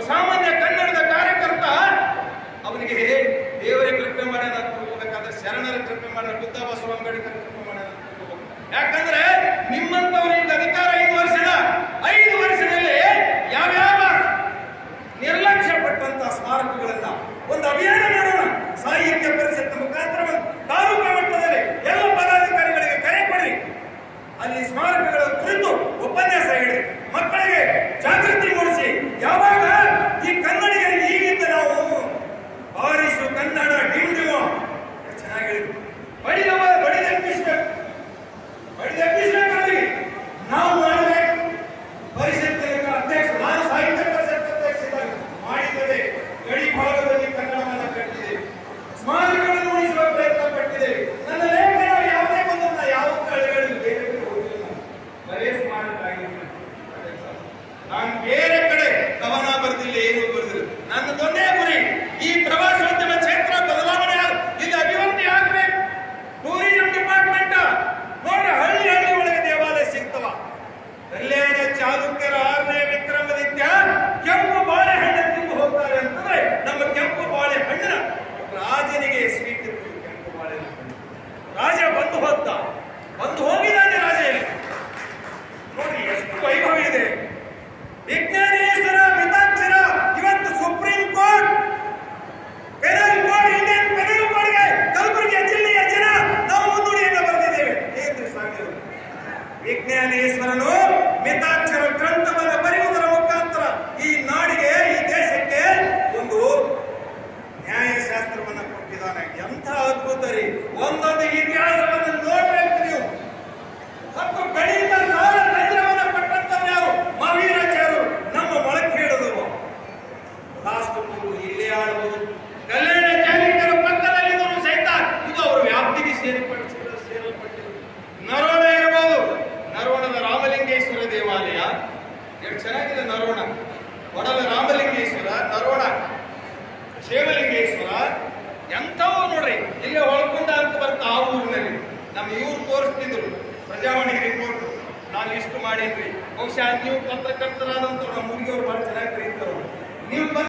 ಅಸಾಮಾನ್ಯ ಕನ್ನಡದ ಕಾರ್ಯಕರ್ತ. ಅವನಿಗೆ ದೇವರೇ ಕೃಪೆ ಮಾಡ್ಯಾನ ಅಂತ ತಿಳ್ಕೋಬೇಕಾದ್ರೆ, ಶರಣರ ಕೃಪೆ ಮಾಡ್ಯಾನ, ಬುದ್ಧ ಬಸವ ಅಂಬೇಡ್ಕರ್ ಕೃಪೆ ಮಾಡ್ಯಾನ ಅಂತ ತಿಳ್ಕೋಬೇಕು. ಯಾಕಂದ್ರೆ ನಿಮ್ಮಂತವರಿಗೆ ಅಧಿಕಾರ 5 ವರ್ಷದಲ್ಲಿ ಯಾವ್ಯಾವ ನಿರ್ಲಕ್ಷ್ಯ ಪಟ್ಟಂತ ಸ್ಮಾರಕಗಳನ್ನ ಒಂದು ಅಭಿಯಾನ ಮಾಡೋಣ. ಸಾಹಿತ್ಯ ಪರಿಷತ್ ಮುಖಾಂತರ ತಾಲೂಕು ಮಟ್ಟದಲ್ಲಿ ಎಲ್ಲ ಪದಾಧಿಕಾರಿಗಳಿಗೆ ಕರೆ ಕೊಡಿ. ಅಲ್ಲಿ ಸ್ಮಾರಕಗಳ ಕುರಿತು ಉಪನ್ಯಾಸ ಹೇಳಿ, ಮಕ್ಕಳಿಗೆ ಜಾಗೃತಿ ಮೂಡಿಸಿ. ಯಾವಾಗ ಈ ಕನ್ನಡಿಗರಿಗೆ ಈಗಿಂದ ನಾವು ಬಾರಿಸು ಕನ್ನಡ ಡಿಂಡಿಮ ಚೆನ್ನಾಗಿ ಹೇಳಿದ್ರು, ಬಡಿದೆಪ್ಪಿಸ್ಬೇಕು. ನಾವು ಮಾಡಬೇಕು. ಪರಿಷತ್ ಅಧ್ಯಕ್ಷ, ನಾನು ಸಾಹಿತ್ಯ ಪರಿಷತ್ ಅಧ್ಯಕ್ಷ ಮಾಡಿದ್ದೇವೆ. ಗಡಿ ಭಾಗದಲ್ಲಿ ಕನ್ನಡವನ್ನು ಕಟ್ಟಿದೆ, ಸ್ಮಾರಕಗಳನ್ನು ಉಳಿಸುವ ಪ್ರಯತ್ನ ಪಟ್ಟಿದ್ದೇವೆ. ನನ್ನ ಲೇಖನ ಯಾವುದೇ ಬಂದ ಯಾವ ಕಳೆಗಳಲ್ಲಿ ಬೇರೆ ಹೋಗಿಲ್ಲ, ಬರೇ ಸ್ಮಾರಕ ಆಗಿಲ್ಲ. ನಾನು ಬೇರೆ ಕಡೆ ಕವನ ಬರ್ದಿಲ್ಲ, ಏನು ಬರ್ದಿಲ್ಲ. ನನ್ನದೊಂದೇ ಗುರಿ, ಈ ಪ್ರವಾಸೋದ್ಯಮ ಕ್ಷೇತ್ರ ಬದಲಾವಣೆ, ಇಲ್ಲಿ ಅಭಿವೃದ್ಧಿ ಆಗಬೇಕು. ಟೂರಿಸಂ ಡಿಪಾರ್ಟ್ಮೆಂಟ್ ನೋಡ್ರಿ, ಹಳ್ಳಿ ಒಳಗೆ ದೇವಾಲಯ ಸಿಗ್ತವ. ಕಲ್ಯಾಣ ಚಾಲುಕ್ಯರ 6ನೇ ವಿಕ್ರಮಾದಿತ್ಯ ಕೆಂಪು ಬಾಳೆಹಣ್ಣು ತಿಂದು ಹೋಗ್ತಾರೆ ಅಂತಂದ್ರೆ, ನಮ್ಮ ಕೆಂಪು ಬಾಳೆಹಣ್ಣಿನ ರಾಜನಿಗೆ ಸ್ವೀಟ್ ಇತ್ತು. ಕೆಂಪು ಬಾಳೆಹಣ್ಣು ರಾಜ ಬಂದು ಹೋಗಿದ್ದಾನೆ. ರಾಜ ನೋಡಿ ಎಷ್ಟು ವೈಭವ ಇದೆ. ವಿಜ್ಞಾನೇಶ್ವರ ಮಿತಾಕ್ಷರ ಇವತ್ತು supreme court, penal code, Indian penal ಕೋಡ್ಗೆ ಕಲಬುರಗಿ ಜಿಲ್ಲೆಯ ಜನ ನಾವು ಮುನ್ನುಡಿಯನ್ನು ಬರೆದಿದ್ದೇವೆ. ಏನ್ರಿ ಸಾಧ್ಯ? ವಿಜ್ಞಾನೇಶ್ವರನು ಮಿತಾಕ್ಷರ ಗ್ರಂಥವನ್ನು ಬರೆಯುವುದರ ಮುಖಾಂತರ ಈ ನಾಡಿಗೆ, ಈ ದೇಶಕ್ಕೆ ಒಂದು ನ್ಯಾಯಶಾಸ್ತ್ರವನ್ನು ಕೊಟ್ಟಿದ್ದಾನೆ. ಎಂಥ ಅದ್ಭುತ ರೀ! ಒಂದೊಂದು ಇತಿಹಾಸವನ್ನು ನೋಡ್ಬೇಕು ನೀವು. ಮತ್ತು ಗಣಿತ ಸಾಲ ಸಂಗ್ರಹವನ್ನು ಪಟ್ಟಂತವ್ರು ಯಾರು? ಮಹಾವೀರಾಚಾರ್ಯರು. ನಮ್ಮ ಮೊಳಕೆ ಹೇಳೋದು ಲಾಸ್ಟ್ ಇಲ್ಲೇ ಆಡುವುದು. ಕಲ್ಯಾಣ ಚಾಲುಕ್ಯರ ಪಕ್ಕದಲ್ಲಿದ್ದರೂ ಸಹಿತ ಇದು ಅವರ ವ್ಯಾಪ್ತಿಗೆ ಸೇರಲ್ಪಟ್ಟಿದೆ. ನರೋಣ ಇರಬಹುದು, ನರೋಣದ ರಾಮಲಿಂಗೇಶ್ವರ ದೇವಾಲಯ ಎಷ್ಟು ಚೆನ್ನಾಗಿದೆ. ನರೋಣ ಒಡಲ ರಾಮಲಿಂಗೇಶ್ವರ, ನರೋಣ ಶಿವಲಿಂಗೇಶ್ವರ, ಎಂಥವು ನೋಡ್ರಿ. ಇಲ್ಲೇ ಹೊಳ್ಕೊಂಡ ಅಂತ ಬರ್ತಾ ಆ ಊರಿನಲ್ಲಿ ನಮ್ಮ ಇವ್ರು ತೋರಿಸ್ತಿದ್ರು ಪ್ರಜಾವಾಣಿ ರಿಪೋರ್ಟ್. ನಾನು ಇಷ್ಟು ಮಾಡೀನ್ರಿ. ಬಹುಶಃ ನೀವು ಪತ್ರಕರ್ತರಾದಂತವ್ರು ನಮ್ಮ ಮುಗಿಯವರು ಬಹಳ ಚೆನ್ನಾಗಿ ಕರೀತಾರೆ. ನೀವು